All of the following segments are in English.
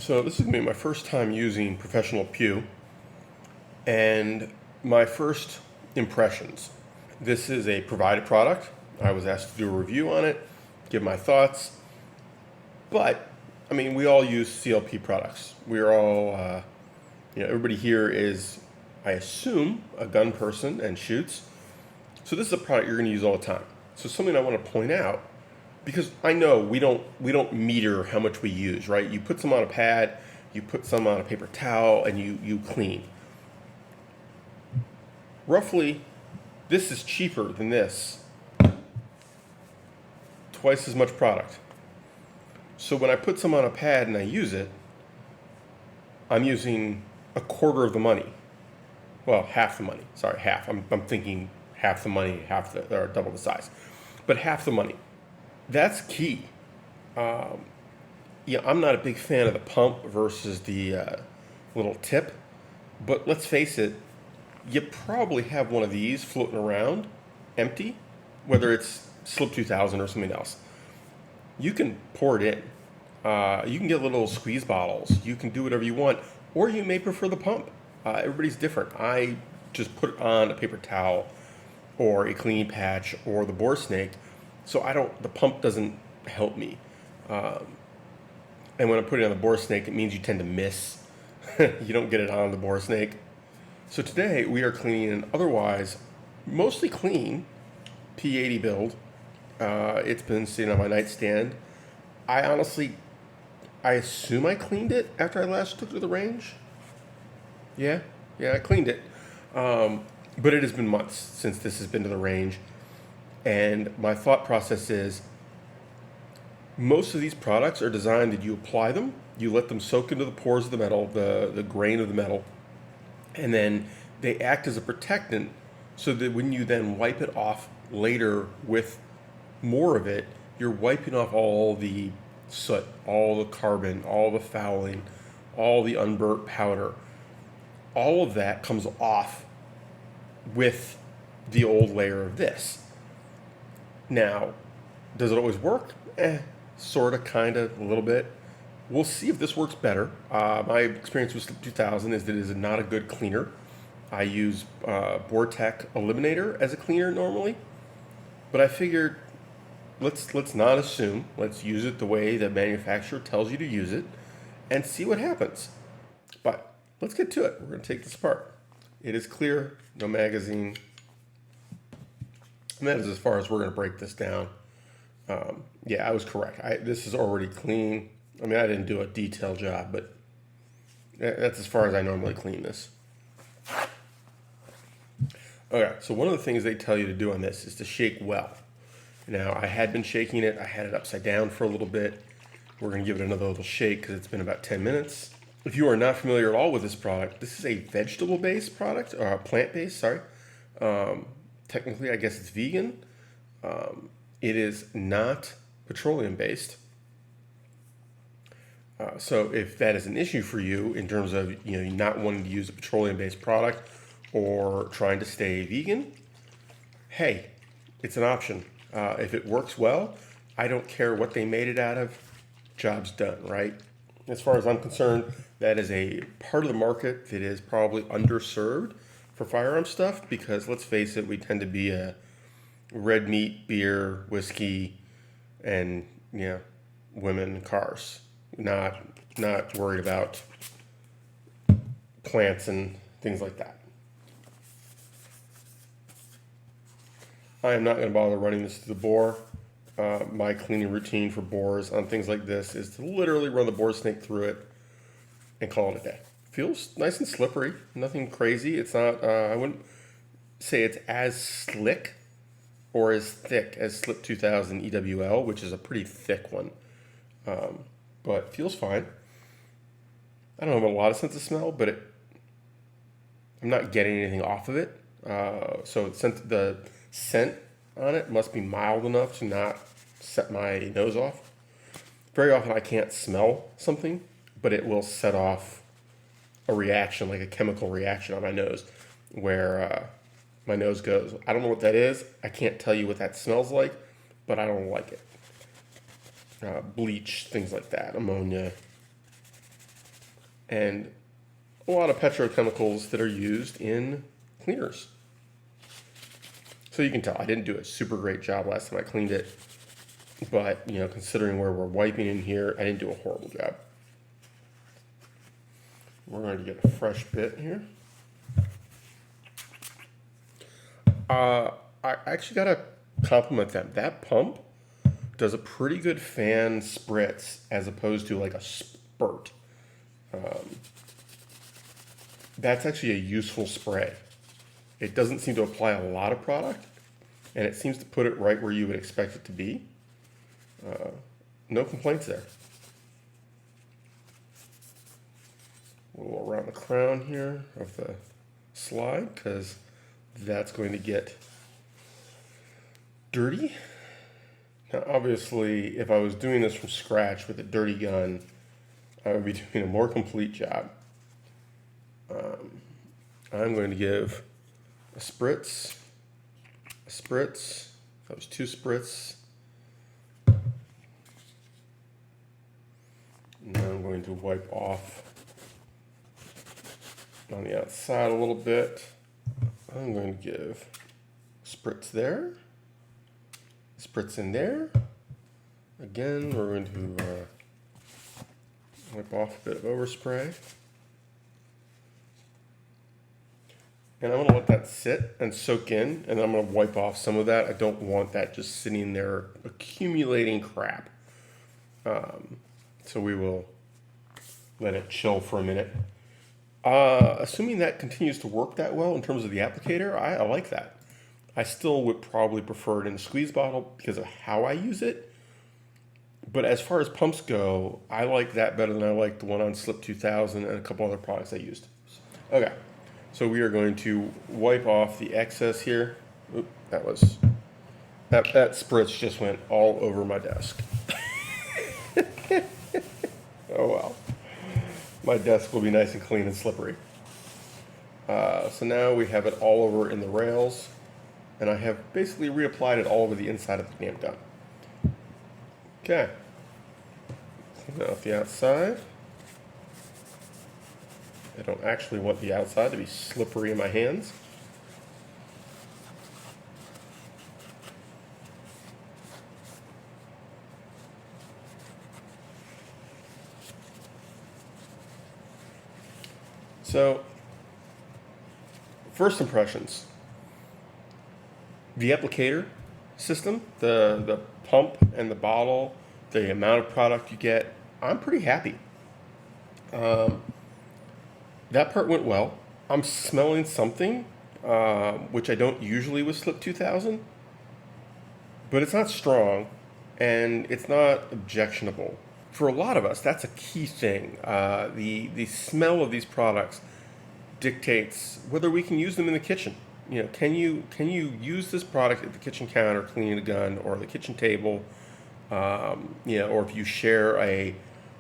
So this is going to be my first time using professional Pew and my first impressions. This is a provided product. I was asked to do a review on it, give my thoughts, but I mean, we all use CLP products. We're all, everybody here is, I assume, a gun person and shoots. So this is a product you're going to use all the time. So something I want to point out, because I know we don't meter how much we use, right? You put some on a pad, you put some on a paper towel, and you clean. Roughly, this is cheaper than this. Twice as much product. So when I put some on a pad and I use it, I'm using a quarter of the money. Well, half the money. Sorry, half. I'm thinking half the money, or double the size. But half the money. That's key. I'm not a big fan of the pump versus the little tip. But let's face it, you probably have one of these floating around, empty, whether it's Slip 2000 or something else. You can pour it in. You can get little squeeze bottles. You can do whatever you want, or you may prefer the pump. Everybody's different. I just put it on a paper towel or a cleaning patch or the bore snake, so the pump doesn't help me. And when I put it on the bore snake, it means you tend to miss. You don't get it on the bore snake. So today we are cleaning an otherwise mostly clean P80 build. It's been sitting on my nightstand. I assume I cleaned it after I last took it to the range. Yeah, I cleaned it. But it has been months since this has been to the range. And my thought process is, most of these products are designed that you apply them, you let them soak into the pores of the metal, the grain of the metal, and then they act as a protectant so that when you then wipe it off later with more of it, you're wiping off all the soot, all the carbon, all the fouling, all the unburnt powder. All of that comes off with the old layer of this. Now, does it always work? Sorta, kinda, a little bit. We'll see if this works better. My experience with Slip 2000 is that it is not a good cleaner. I use Vortec Eliminator as a cleaner normally, but I figured let's not assume. Let's use it the way the manufacturer tells you to use it and see what happens. But let's get to it. We're going to take this apart. It is clear, no magazine. And that is as far as we're going to break this down. I was correct. This is already clean. I mean, I didn't do a detailed job, but that's as far as I normally clean this. Okay, so one of the things they tell you to do on this is to shake well. Now, I had been shaking it. I had it upside down for a little bit. We're going to give it another little shake because it's been about 10 minutes. If you are not familiar at all with this product, this is a vegetable-based product, or plant-based, sorry. Technically, I guess it's vegan. It is not petroleum-based. So if that is an issue for you in terms of not wanting to use a petroleum-based product or trying to stay vegan, hey, it's an option. If it works well, I don't care what they made it out of. Job's done, right? As far as I'm concerned, that is a part of the market that is probably underserved for firearm stuff because, let's face it, we tend to be a red meat, beer, whiskey, and women and cars. Not worried about plants and things like that. I am not going to bother running this through the bore. My cleaning routine for bores on things like this is to literally run the bore snake through it and call it a day. Feels nice and slippery, nothing crazy. It's not, I wouldn't say it's as slick or as thick as Slip 2000 EWL, which is a pretty thick one. But feels fine. I don't have a lot of sense of smell, but I'm not getting anything off of it. So the scent on it must be mild enough to not set my nose off. Very often I can't smell something, but it will set off a reaction, like a chemical reaction on my nose, where my nose goes. I don't know what that is. I can't tell you what that smells like, but I don't like it. Bleach, things like that, ammonia. and a lot of petrochemicals that are used in cleaners. So you can tell I didn't do a super great job last time I cleaned it, but considering where we're wiping in here, I didn't do a horrible job. We're going to get a fresh bit here. I actually got to compliment them. That pump does a pretty good fan spritz as opposed to like a spurt. That's actually a useful spray. It doesn't seem to apply a lot of product, and it seems to put it right where you would expect it to be. No complaints there. A little around the crown here of the slide, because that's going to get dirty. Now, obviously, if I was doing this from scratch with a dirty gun, I would be doing a more complete job. I'm going to give a spritz, that was 2 spritz. Now I'm going to wipe off on the outside a little bit. I'm going to give a spritz there, spritz in there. Again, we're going to wipe off a bit of overspray. And I'm going to let that sit and soak in, and I'm going to wipe off some of that. I don't want that just sitting there accumulating crap. So we will let it chill for a minute. Assuming that continues to work that well in terms of the applicator, I like that. I still would probably prefer it in a squeeze bottle because of how I use it. But as far as pumps go, I like that better than I like the one on Slip 2000 and a couple other products I used. Okay, so we are going to wipe off the excess here. Oop, that spritz just went all over my desk. Oh well. My desk will be nice and clean and slippery. So now we have it all over in the rails, and I have basically reapplied it all over the inside of the damn gun. Okay. Clean out the outside. I don't actually want the outside to be slippery in my hands. So, first impressions. The applicator system, the pump and the bottle, the amount of product you get, I'm pretty happy. That part went well. I'm smelling something, which I don't usually with Slip 2000, but it's not strong and it's not objectionable. For a lot of us, that's a key thing. The smell of these products dictates whether we can use them in the kitchen. Can you use this product at the kitchen counter cleaning a gun, or the kitchen table, or if you share a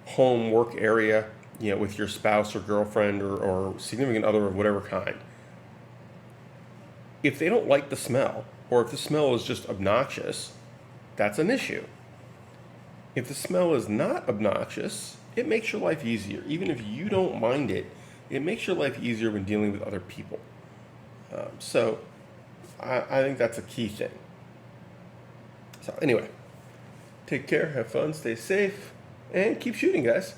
home work area, with your spouse or girlfriend or significant other of whatever kind. If they don't like the smell, or if the smell is just obnoxious, that's an issue. If the smell is not obnoxious, it makes your life easier. Even if you don't mind it, it makes your life easier when dealing with other people. So I think that's a key thing. So anyway, take care, have fun, stay safe, and keep shooting, guys.